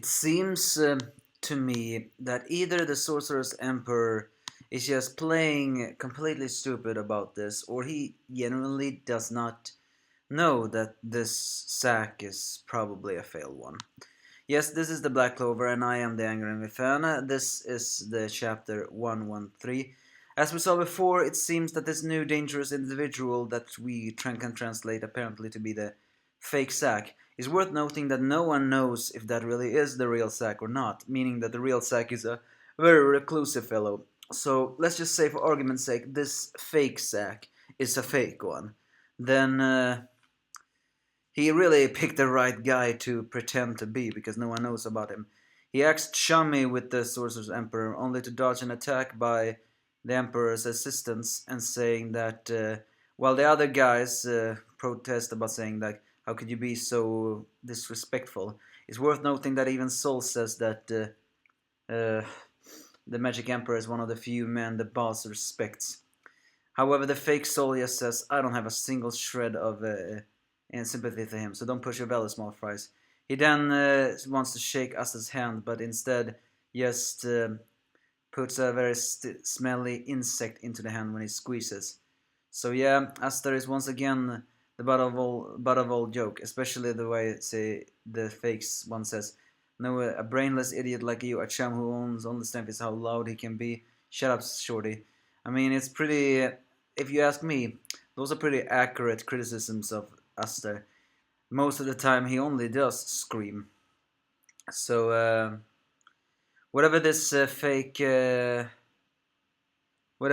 It seems to me that either the Sorcerer's Emperor is just playing completely stupid about this, or he genuinely does not know that this sack is probably a failed one. Yes, this is the Black Clover, and I am the Angry Enemy fan. This is the chapter 113. As we saw before, it seems that this new dangerous individual that we can translate apparently to be the fake Zack is worth noting that no one knows if that really is the real Zack or not, meaning that the real Zack is a very reclusive fellow. So let's just say, for argument's sake, this fake Zack is a fake one. Then he really picked the right guy to pretend to be, because no one knows about him. He acts chummy with the Sorcerer's Emperor, only to dodge an attack by the Emperor's assistants, and saying that while the other guys protest about saying like, how could you be so disrespectful? It's worth noting that even Sol says that the Magic Emperor is one of the few men the boss respects. However, the fake Sol just says, I don't have a single shred of sympathy for him, so don't push your belly, small fries. He then wants to shake Asta's hand, but instead just puts a very smelly insect into the hand when he squeezes. So yeah, Asta is once again the butt of all joke, especially the way say the fake one says, "No, a brainless idiot like you, a chum who owns only strength is how loud he can be. Shut up, shorty." I mean, it's pretty. If you ask me, those are pretty accurate criticisms of Asta. Most of the time, he only does scream. So whatever this whatever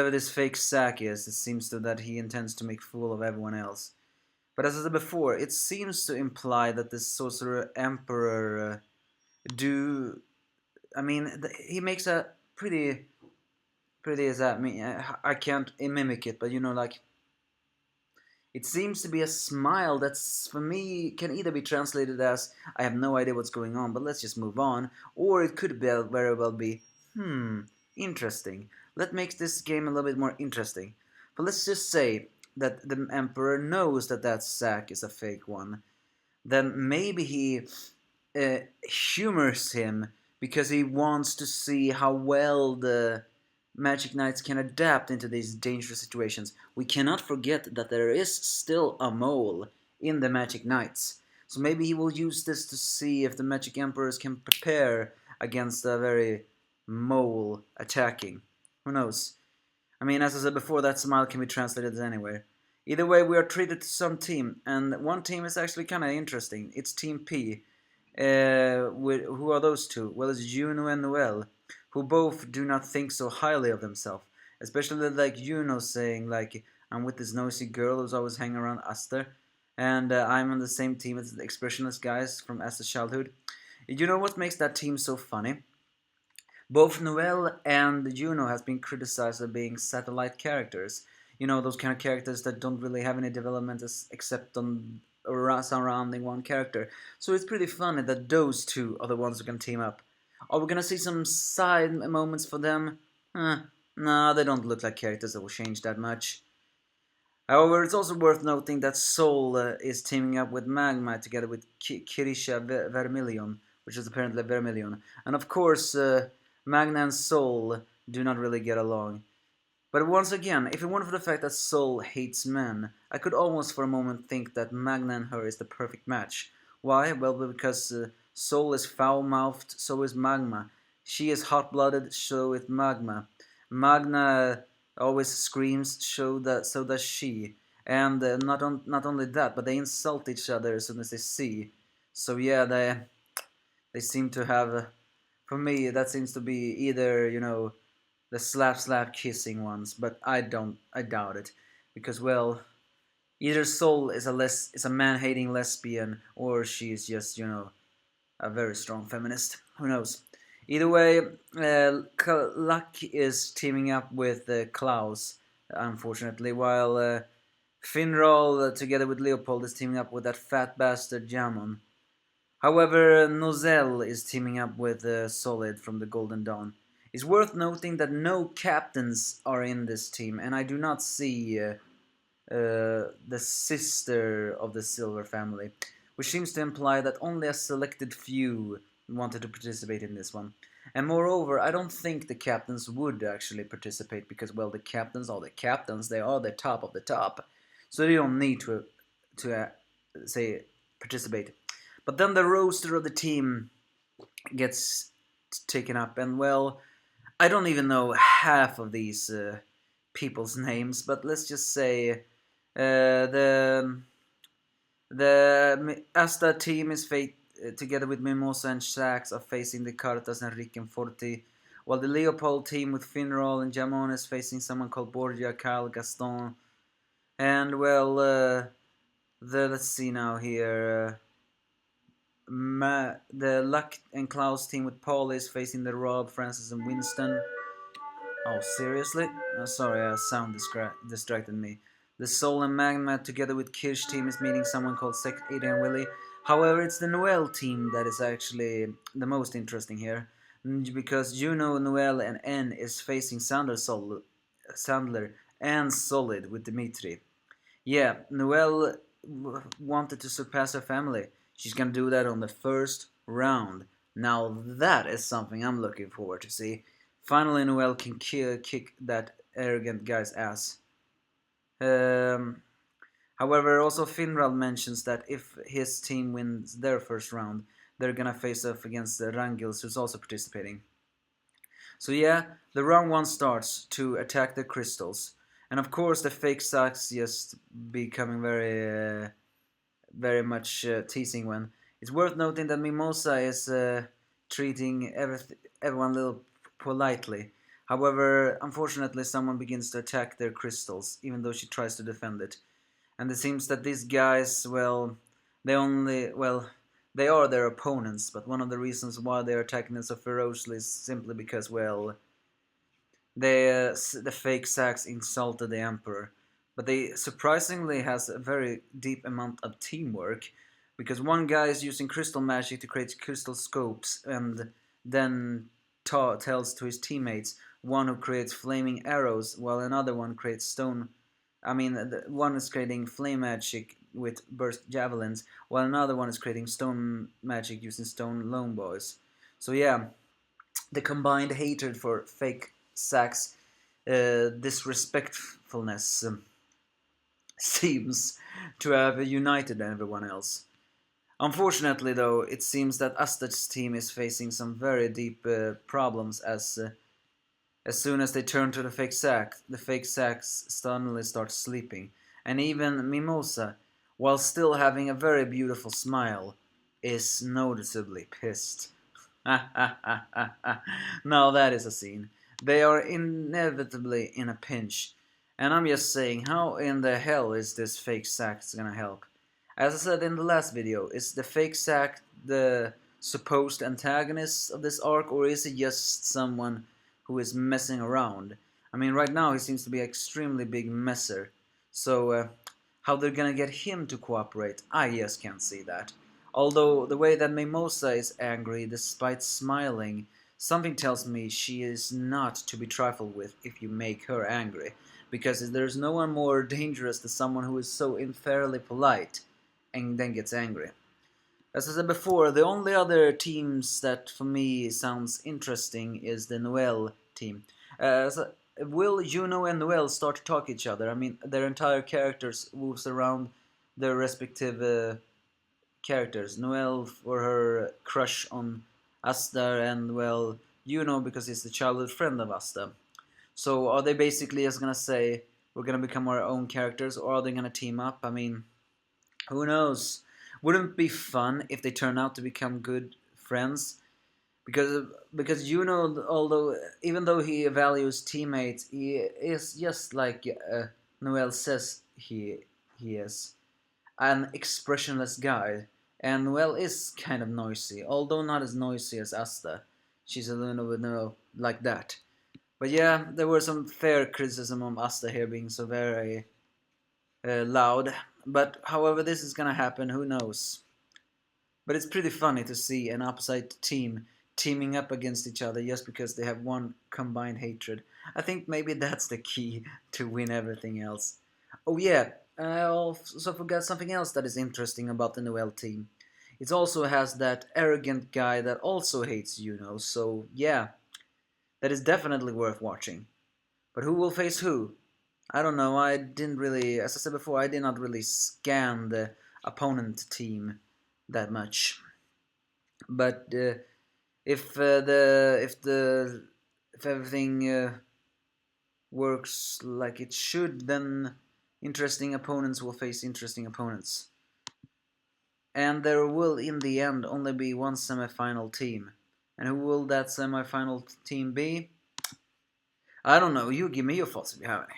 this fake sack is, it seems to that he intends to make fool of everyone else. But as I said before, it seems to imply that this Sorcerer Emperor do. I mean, he makes a pretty as that mean. I can't mimic it, but you know, like it seems to be a smile that's, for me, can either be translated as I have no idea what's going on, but let's just move on, or it could very well be, interesting. That makes this game a little bit more interesting. But let's just say that the Emperor knows that that sack is a fake one. Then maybe he humors him because he wants to see how well the Magic Knights can adapt into these dangerous situations. We cannot forget that there is still a mole in the Magic Knights. So maybe he will use this to see if the Magic Emperors can prepare against a very mole attacking. Who knows? I mean, as I said before, that smile can be translated anywhere. Either way, we are treated to some team, and one team is actually kind of interesting. It's Team P. Who are those two? Well, it's Juno and Noelle, who both do not think so highly of themselves. Especially like Juno saying like, I'm with this noisy girl who's always hanging around Aster, and I'm on the same team as the expressionless guys from Aster's childhood. You know what makes that team so funny? Both Noelle and Juno has been criticized as being satellite characters. You know, those kind of characters that don't really have any development except on surrounding one character. So it's pretty funny that those two are the ones who can team up. Are we gonna see some side moments for them? Nah, they don't look like characters that will change that much. However, it's also worth noting that Sol is teaming up with Magma together with Kirisha Vermilion, which is apparently Vermilion. And of course, Magna and Sol do not really get along. But once again, if it weren't for the fact that Sol hates men, I could almost for a moment think that Magna and her is the perfect match. Why? Well, because Sol is foul-mouthed, so is Magma. She is hot-blooded, so is Magma. Magna always screams, so does she. And not only that, but they insult each other as soon as they see. So yeah, they seem to have. For me, that seems to be either the slap kissing ones, but I doubt it, because well, either Sol is a man hating lesbian, or she's just a very strong feminist. Who knows? Either way, Luck is teaming up with Klaus, unfortunately, while Finral, together with Leopold, is teaming up with that fat bastard Jamon. However, Noelle is teaming up with Solid from the Golden Dawn. It's worth noting that no captains are in this team, and I do not see the sister of the Silver family, which seems to imply that only a selected few wanted to participate in this one. And moreover, I don't think the captains would actually participate because, well, the captains are the captains. They are the top of the top, so they don't need to say participate. But then the roster of the team gets taken up, and well, I don't even know half of these people's names, but let's just say the Asta team is together with Mimosa and Shax are facing the Cartas and Rick and Forti, while the Leopold team with Finral and Jamon is facing someone called Borgia, Carl, Gaston, and well, let's see now here. The Luck and Klaus team with Paul is facing the Rob, Francis, and Winston. Oh, seriously? Oh, sorry, sound distracted me. The Soul and Magma together with Kirsch team is meeting someone called Sect Adrian Willie. However, it's the Noelle team that is actually the most interesting here. Because Juno, Noelle, and N is facing Sandler and Solid with Dimitri. Yeah, Noelle wanted to surpass her family. She's gonna do that on the first round. Now that is something I'm looking forward to see. Finally, Noelle can kick that arrogant guy's ass. Um, However, also Finral mentions that if his team wins their first round, they're gonna face off against the Rangils, who's also participating. So yeah, the round 1 starts to attack the crystals. And of course the fake sucks just becoming very much teasing when. It's worth noting that Mimosa is treating everyone a little politely. However, unfortunately someone begins to attack their crystals, even though she tries to defend it. And it seems that these guys, well, they are their opponents, but one of the reasons why they are attacking them so ferociously is simply because, well, the fake Sax insulted the Emperor. But they surprisingly has a very deep amount of teamwork, because one guy is using crystal magic to create crystal scopes, and then tells to his teammates, one who creates flaming arrows, while another one creates stone. I mean, one is creating flame magic with burst javelins, while another one is creating stone magic using stone longbows. So yeah, the combined hatred for fake Sax disrespectfulness seems to have united everyone else. Unfortunately, though, it seems that Astad's team is facing some very deep problems as soon as they turn to the fake Sax suddenly starts sleeping, and even Mimosa, while still having a very beautiful smile, is noticeably pissed. Now that is a scene. They are inevitably in a pinch, and I'm just saying, how in the hell is this fake Sax gonna help? As I said in the last video, is the fake Sax the supposed antagonist of this arc, or is it just someone who is messing around? I mean, right now he seems to be an extremely big messer, so how they're gonna get him to cooperate, I just can't see that. Although the way that Mimosa is angry despite smiling, something tells me she is not to be trifled with if you make her angry, because there's no one more dangerous than someone who is so unfairly polite and then gets angry. As I said before, the only other teams that for me sounds interesting is the Noelle team. Will Juno and Noelle start to talk each other? I mean, their entire characters moves around their respective characters. Noelle for her crush on Asta, and well, Juno because he's the childhood friend of Asta. So are they basically just gonna say we're gonna become our own characters, or are they gonna team up? I mean, who knows? Wouldn't it be fun if they turn out to become good friends? Because Juno, although even though he values teammates, he is just like Noelle says he is an expressionless guy, and Noelle is kind of noisy, although not as noisy as Asta. She's a little bit like that. But yeah, there were some fair criticism of Asta here being so very loud. But however this is gonna happen, who knows? But it's pretty funny to see an opposite team teaming up against each other just because they have one combined hatred. I think maybe that's the key to win everything else. Oh yeah, I also forgot something else that is interesting about the Noelle team. it also has that arrogant guy that also hates Yuno. So yeah, that is definitely worth watching. But who will face who? I don't know. I didn't really, as I said before, I did not really scan the opponent team that much. But if everything works like it should, then interesting opponents will face interesting opponents. And there will, in the end, only be one semifinal team. And who will that semifinal team be? I don't know. You give me your thoughts if you have any.